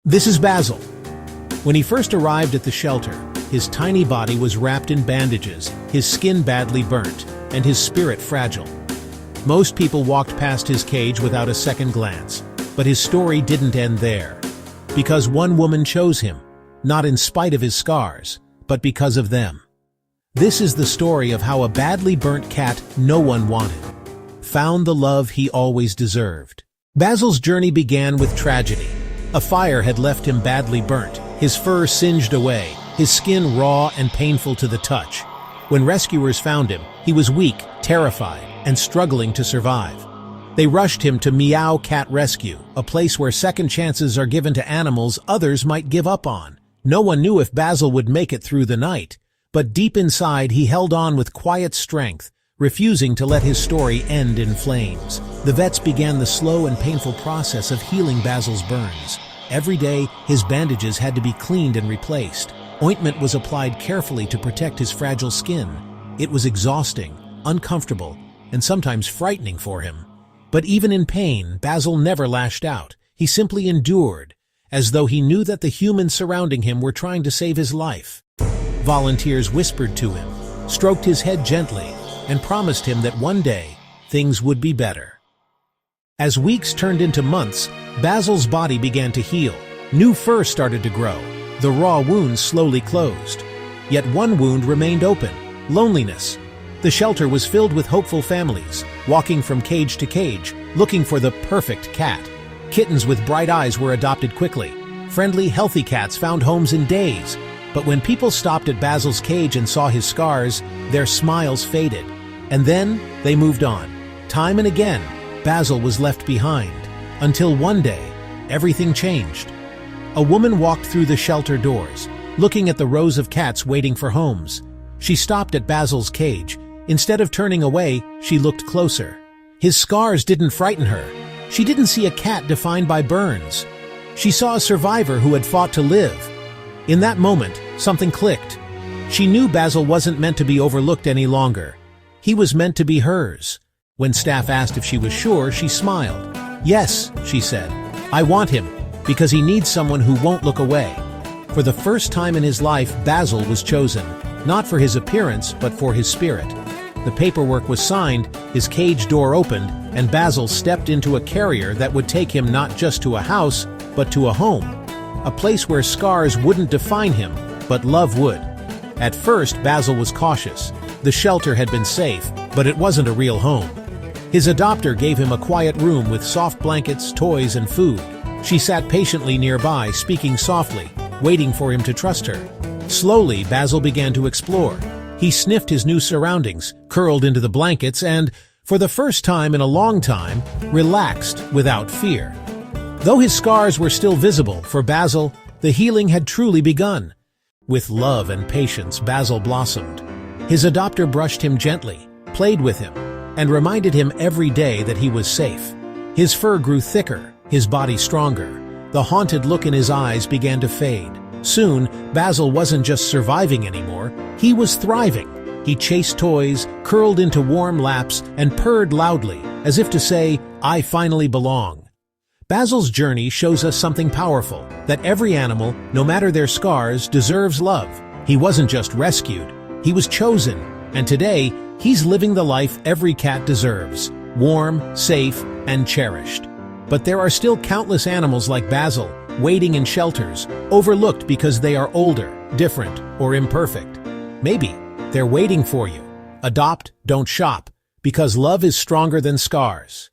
This is Basil. When he first arrived at the shelter, his tiny body was wrapped in bandages, his skin badly burnt, and his spirit fragile. Most people walked past his cage without a second glance, but his story didn't end there. Because one woman chose him, not in spite of his scars, but because of them. This is the story of how a badly burnt cat no one wanted found the love he always deserved. Basil's journey began with tragedy. A fire had left him badly burnt, his fur singed away, his skin raw and painful to the touch. When rescuers found him, he was weak, terrified, and struggling to survive. They rushed him to Meow Cat Rescue, a place where second chances are given to animals others might give up on. No one knew if Basil would make it through the night, but deep inside he held on with quiet strength, refusing to let his story end in flames. The vets began the slow and painful process of healing Basil's burns. Every day, his bandages had to be cleaned and replaced. Ointment was applied carefully to protect his fragile skin. It was exhausting, uncomfortable, and sometimes frightening for him. But even in pain, Basil never lashed out. He simply endured, as though he knew that the humans surrounding him were trying to save his life. Volunteers whispered to him, stroked his head gently, and promised him that one day, things would be better. As weeks turned into months, Basil's body began to heal. New fur started to grow. The raw wounds slowly closed. Yet one wound remained open: loneliness. The shelter was filled with hopeful families, walking from cage to cage, looking for the perfect cat. Kittens with bright eyes were adopted quickly. Friendly, healthy cats found homes in days. But when people stopped at Basil's cage and saw his scars, their smiles faded. And then they moved on. Time and again, Basil was left behind. Until one day, everything changed. A woman walked through the shelter doors, looking at the rows of cats waiting for homes. She stopped at Basil's cage. Instead of turning away, she looked closer. His scars didn't frighten her. She didn't see a cat defined by burns. She saw a survivor who had fought to live. In that moment, something clicked. She knew Basil wasn't meant to be overlooked any longer. He was meant to be hers. When staff asked if she was sure, she smiled. "Yes," she said. "I want him, because he needs someone who won't look away." For the first time in his life, Basil was chosen, not for his appearance, but for his spirit. The paperwork was signed, his cage door opened, and Basil stepped into a carrier that would take him not just to a house, but to a home. A place where scars wouldn't define him, but love would. At first, Basil was cautious. The shelter had been safe, but it wasn't a real home. His adopter gave him a quiet room with soft blankets, toys, and food. She sat patiently nearby, speaking softly, waiting for him to trust her. Slowly, Basil began to explore. He sniffed his new surroundings, curled into the blankets, and, for the first time in a long time, relaxed without fear. Though his scars were still visible, for Basil, the healing had truly begun. With love and patience, Basil blossomed. His adopter brushed him gently, played with him, and reminded him every day that he was safe. His fur grew thicker, his body stronger. The haunted look in his eyes began to fade. Soon, Basil wasn't just surviving anymore, he was thriving. He chased toys, curled into warm laps, and purred loudly, as if to say, "I finally belong." Basil's journey shows us something powerful, that every animal, no matter their scars, deserves love. He wasn't just rescued, he was chosen, and today, he's living the life every cat deserves, warm, safe, and cherished. But there are still countless animals like Basil, waiting in shelters, overlooked because they are older, different, or imperfect. Maybe they're waiting for you. Adopt, don't shop, because love is stronger than scars.